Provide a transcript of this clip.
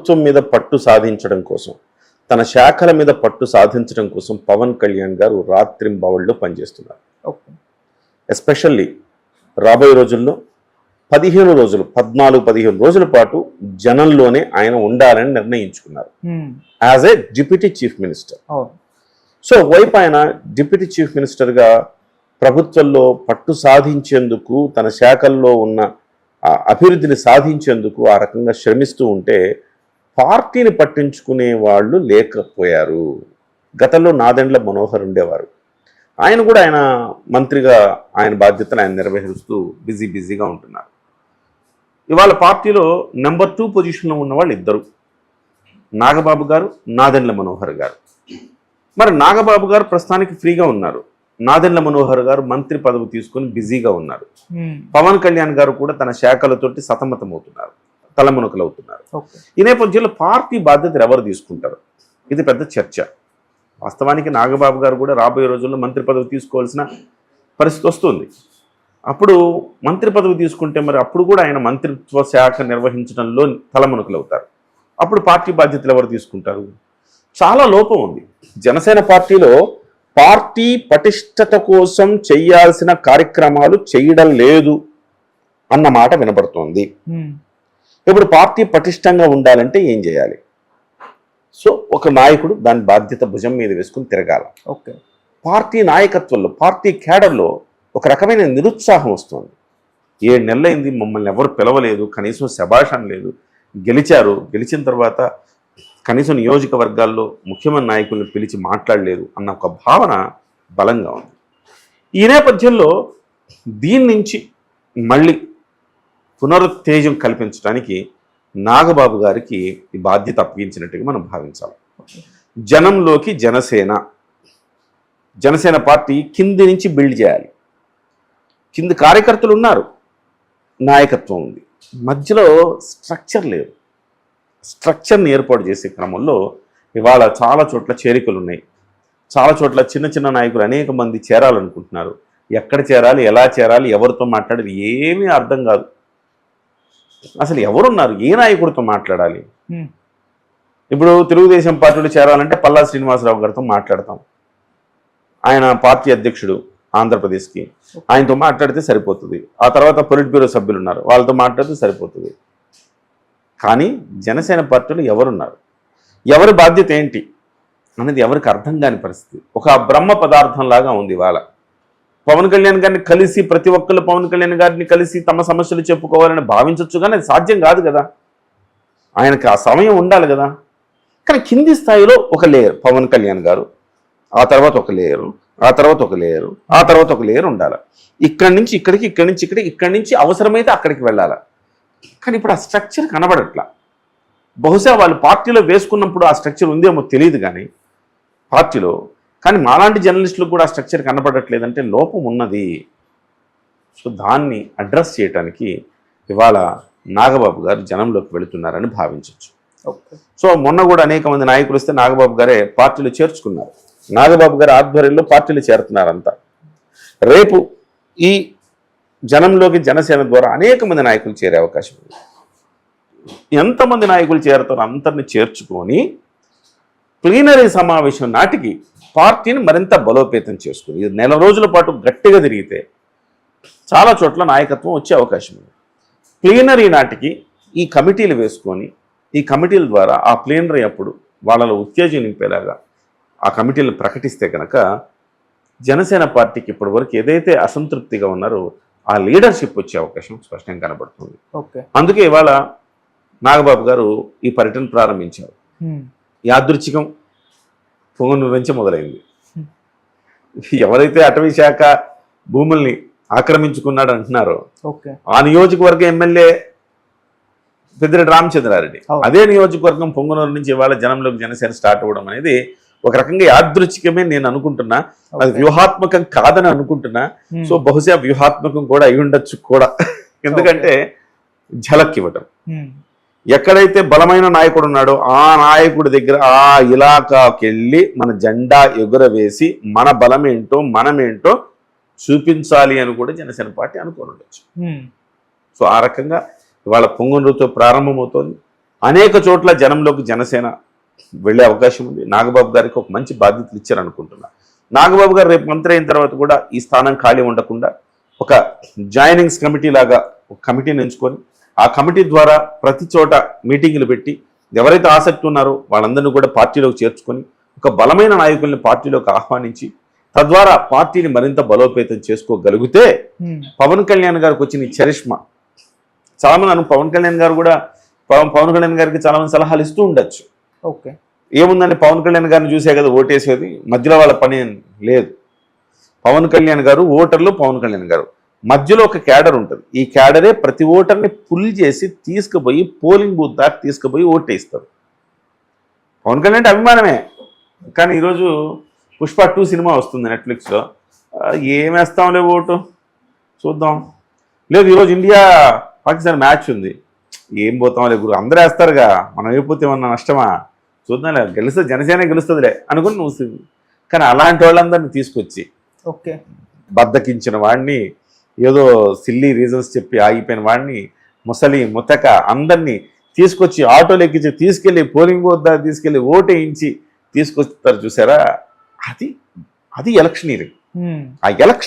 ప్రభుత్వం మీద పట్టు సాధించడం కోసం, తన శాఖల మీద పట్టు సాధించడం కోసం పవన్ కళ్యాణ్ గారు రాత్రింబవళ్ళు పనిచేస్తున్నారు. ఎస్పెషల్లీ రాబోయే రోజుల్లో 14-15 రోజుల పాటు జనంలోనే ఆయన ఉండాలని నిర్ణయించుకున్నారు as a deputy chief minister. So వైపు ఆయన డిప్యూటీ చీఫ్ మినిస్టర్గా ప్రభుత్వంలో పట్టు సాధించేందుకు, తన శాఖల్లో ఉన్న అభివృద్ధిని సాధించేందుకు ఆ రకంగా శ్రమిస్తూ ఉంటే పార్టీని పట్టించుకునే వాళ్ళు లేకపోయారు. గతంలో నాదెండ్ల మనోహర్ ఉండేవారు. ఆయన కూడా ఆయన మంత్రిగా ఆయన బాధ్యతలు ఆయన నిర్వహిస్తూ బిజీగా ఉంటున్నారు. ఇవాళ పార్టీలో నెంబర్ 2 పొజిషన్లో ఉన్న వాళ్ళు ఇద్దరు, నాగబాబు గారు, నాదెండ్ల మనోహర్ గారు. మరి నాగబాబు గారు ప్రస్తుతానికి ఫ్రీగా ఉన్నారు, నాదెండ్ల మనోహర్ గారు మంత్రి పదవి తీసుకొని బిజీగా ఉన్నారు. పవన్ కళ్యాణ్ గారు కూడా తన శాఖలతోటి సతమతమవుతున్నారు, తలమునకలు అవుతున్నారు. ఈ నేపథ్యంలో పార్టీ బాధ్యతలు ఎవరు తీసుకుంటారు, ఇది పెద్ద చర్చ. వాస్తవానికి నాగబాబు గారు కూడా రాబోయే రోజుల్లో మంత్రి పదవి తీసుకోవాల్సిన పరిస్థితి వస్తుంది. అప్పుడు మంత్రి పదవి తీసుకుంటే మరి అప్పుడు కూడా ఆయన మంత్రిత్వ శాఖ నిర్వహించడంలో తలమునకలు అవుతారు. అప్పుడు పార్టీ బాధ్యతలు ఎవరు తీసుకుంటారు? చాలా లోపం ఉంది. జనసేన పార్టీలో పార్టీ పటిష్టత కోసం చేయాల్సిన కార్యక్రమాలు చేయడం లేదు అన్న మాట వినబడుతోంది. ఇప్పుడు పార్టీ పటిష్టంగా ఉండాలంటే ఏం చేయాలి? సో ఒక నాయకుడు దాని బాధ్యత భుజం మీద వేసుకుని తిరగాల. పార్టీ నాయకత్వంలో, పార్టీ క్యాడర్లో ఒక రకమైన నిరుత్సాహం వస్తుంది. 7 నెలలైంది, మమ్మల్ని ఎవరు పిలవలేదు, కనీసం శభాషణ లేదు, గెలిచిన తర్వాత కనీసం నియోజకవర్గాల్లో ముఖ్యమైన నాయకులను పిలిచి మాట్లాడలేదు అన్న ఒక భావన బలంగా ఉంది. ఈ నేపథ్యంలో దీని నుంచి మళ్ళీ పునరుత్తేజం కల్పించడానికి నాగబాబు గారికి ఈ బాధ్యత అప్పగించినట్టుగా మనం భావించాలి. జనంలోకి జనసేన పార్టీ కింది నుంచి బిల్డ్ చేయాలి. కింది కార్యకర్తలు ఉన్నారు, నాయకత్వం ఉంది, మధ్యలో స్ట్రక్చర్ లేదు. స్ట్రక్చర్ని ఏర్పాటు చేసే క్రమంలో ఇవాళ చాలా చోట్ల చేరికలు ఉన్నాయి. చాలా చోట్ల చిన్న నాయకులు అనేక మంది చేరాలనుకుంటున్నారు. ఎక్కడ చేరాలి, ఎలా చేరాలి, ఎవరితో మాట్లాడాలి ఏమీ అర్థం కాదు. అసలు ఎవరున్నారు, ఏ నాయకుడితో మాట్లాడాలి? ఇప్పుడు తెలుగుదేశం పార్టీలో చేరాలంటే పల్లా శ్రీనివాసరావు గారితో మాట్లాడతాం. ఆయన పార్టీ అధ్యక్షుడు ఆంధ్రప్రదేశ్కి, ఆయనతో మాట్లాడితే సరిపోతుంది. ఆ తర్వాత పొలిట్ బ్యూరో సభ్యులు ఉన్నారు, వాళ్ళతో మాట్లాడితే సరిపోతుంది. కానీ జనసేన పార్టీలో ఎవరున్నారు, ఎవరి బాధ్యత ఏంటి అనేది ఎవరికి అర్థం కాని పరిస్థితి. ఒక బ్రహ్మ పదార్థం లాగా ఉంది ఇవాళ. పవన్ కళ్యాణ్ గారిని కలిసి ప్రతి ఒక్కళ్ళు పవన్ కళ్యాణ్ గారిని కలిసి తమ సమస్యలు చెప్పుకోవాలని భావించవచ్చు, కానీ అది సాధ్యం కాదు కదా. ఆయనకు ఆ సమయం ఉండాలి కదా. కానీ కింది స్థాయిలో ఒక లేయర్ పవన్ కళ్యాణ్ గారు, ఆ తర్వాత ఒక లేయరు, ఆ తర్వాత ఒక లేయరు, ఆ తర్వాత ఒక లేయర్ ఉండాలి. ఇక్కడి నుంచి ఇక్కడికి, ఇక్కడి నుంచి ఇక్కడికి, ఇక్కడి నుంచి అవసరమైతే అక్కడికి వెళ్ళాలి. కానీ ఇప్పుడు ఆ స్ట్రక్చర్ కనబడట్లా. బహుశా వాళ్ళు పార్టీలో వేసుకున్నప్పుడు ఆ స్ట్రక్చర్ ఉందేమో తెలియదు కానీ పార్టీలో, కానీ మాలాంటి జర్నలిస్టులకు కూడా ఆ స్ట్రక్చర్ కనబడట్లేదంటే లోపం ఉన్నది. సో దాన్ని అడ్రస్ చేయడానికి ఇవాళ నాగబాబు గారు జనంలోకి వెళుతున్నారని భావించవచ్చు. సో మొన్న కూడా అనేక మంది నాయకులు వస్తే నాగబాబు గారే పార్టీలో చేర్చుకున్నారు. నాగబాబు గారి ఆధ్వర్యంలో పార్టీలు చేరుతున్నారంతా. రేపు ఈ జనంలోకి జనసేన ద్వారా అనేక మంది నాయకులు చేరే అవకాశం ఉంది. ఎంతమంది నాయకులు చేరుతారో అందరిని చేర్చుకొని ప్లీనరీ సమావేశం నాటికి పార్టీని మరింత బలోపేతం చేసుకుని 1 నెల రోజుల పాటు గట్టిగా తిరిగితే చాలా చోట్ల నాయకత్వం వచ్చే అవకాశం ఉంది. ప్లీనరీ నాటికి ఈ కమిటీలు వేసుకొని, ఈ కమిటీల ద్వారా ఆ ప్లీనరీ అప్పుడు వాళ్ళలో ఉత్తేజం నింపేలాగా ఆ కమిటీలను ప్రకటిస్తే కనుక జనసేన పార్టీకి ఇప్పటివరకు ఏదైతే అసంతృప్తిగా ఉన్నారో ఆ లీడర్షిప్ వచ్చే అవకాశం స్పష్టంగా కనబడుతుంది. అందుకే ఇవాళ నాగబాబు గారు ఈ పర్యటన ప్రారంభించారు. యాదృచ్ఛికం పొంగనూరు నుంచి మొదలైంది. ఎవరైతే అటవీ శాఖ భూముల్ని ఆక్రమించుకున్నాడు అంటున్నారో ఆ నియోజకవర్గ ఎమ్మెల్యే పెద్దిరెడ్డి రామచంద్రారెడ్డి, అదే నియోజకవర్గం పొంగనూరు నుంచి ఇవాళ జనంలోకి జనసేన స్టార్ట్ అవ్వడం అనేది ఒక రకంగా యాదృచ్ఛికమే నేను అనుకుంటున్నా. అది వ్యూహాత్మకం కాదని అనుకుంటున్నా. సో బహుశా వ్యూహాత్మకం కూడా అయి ఉండొచ్చు కూడా. ఎందుకంటే ఝలక్ ఇవ్వటం, ఎక్కడైతే బలమైన నాయకుడు ఉన్నాడో ఆ నాయకుడి దగ్గర ఆ ఇలాకాకి వెళ్ళి మన జెండా ఎగురవేసి మన బలమేంటో మనమేంటో చూపించాలి అని కూడా జనసేన పార్టీ అనుకోని ఉండొచ్చు. సో ఆ రకంగా ఇవాళ పొంగనూరుతో ప్రారంభమవుతోంది. అనేక చోట్ల జనంలోకి జనసేన వెళ్ళే అవకాశం ఉంది. నాగబాబు గారికి ఒక మంచి బాధ్యతలు ఇచ్చారనుకుంటున్నా. నాగబాబు గారు రేపు మంత్రి అయిన తర్వాత కూడా ఈ స్థానం ఖాళీ ఉండకుండా ఒక జాయినింగ్స్ కమిటీ లాగా ఒక కమిటీని ఎంచుకొని ఆ కమిటీ ద్వారా ప్రతి చోట మీటింగులు పెట్టి ఎవరైతే ఆసక్తి ఉన్నారో వాళ్ళందరినీ కూడా పార్టీలోకి చేర్చుకొని ఒక బలమైన నాయకుల్ని పార్టీలోకి ఆహ్వానించి తద్వారా పార్టీని మరింత బలోపేతం చేసుకోగలిగితే పవన్ కళ్యాణ్ గారికి వచ్చిన ఈ చరిష్మా, చాలామంది పవన్ కళ్యాణ్ గారు కూడా పవన్ కళ్యాణ్ గారికి చాలా మంది సలహాలు ఇస్తూ ఉండొచ్చు. ఓకే, ఏముందండి, పవన్ కళ్యాణ్ గారిని చూసే కదా ఓటేసేది, మధ్యలో వాళ్ళ పని లేదు. పవన్ కళ్యాణ్ గారు ఓటర్లు, పవన్ కళ్యాణ్ గారు మధ్యలో ఒక క్యాడర్ ఉంటుంది. ఈ క్యాడరే ప్రతి ఓటర్ని పుల్ చేసి తీసుకుపోయి పోలింగ్ బూత్ దాకా తీసుకుపోయి ఓటేస్తారు. పవన్ కళ్యాణ్ అంటే అభిమానమే. కానీ ఈరోజు పుష్ప 2 సినిమా వస్తుంది నెట్ఫ్లిక్స్లో, ఏమేస్తాంలే ఓటు చూద్దాం, లేదు ఈరోజు ఇండియా పాకిస్తాన్ మ్యాచ్ ఉంది, ఏం పోతాంలే గురు, అందరూ వేస్తారుగా, మనం అయిపోతే ఏమన్నా నష్టమా, చూద్దాంలే, గెలుస్తుంది జనసేన గెలుస్తుందిలే అనుకుని నువ్వు. కానీ అలాంటి వాళ్ళందరినీ తీసుకొచ్చి ఓకే బద్దకించిన వాడిని, ఏదో సిల్లీ రీజన్స్ చెప్పి ఆగిపోయిన వాడిని, ముసలి ముతక అందరినీ తీసుకొచ్చి ఆటోలు ఎక్కించి తీసుకెళ్ళి పోలింగ్ బూత్ దాకా తీసుకెళ్ళి ఓటేయించి తీసుకొస్తారు చూసారా, అది ఎలక్షనీరింగ్. ఆ ఎలక్షన్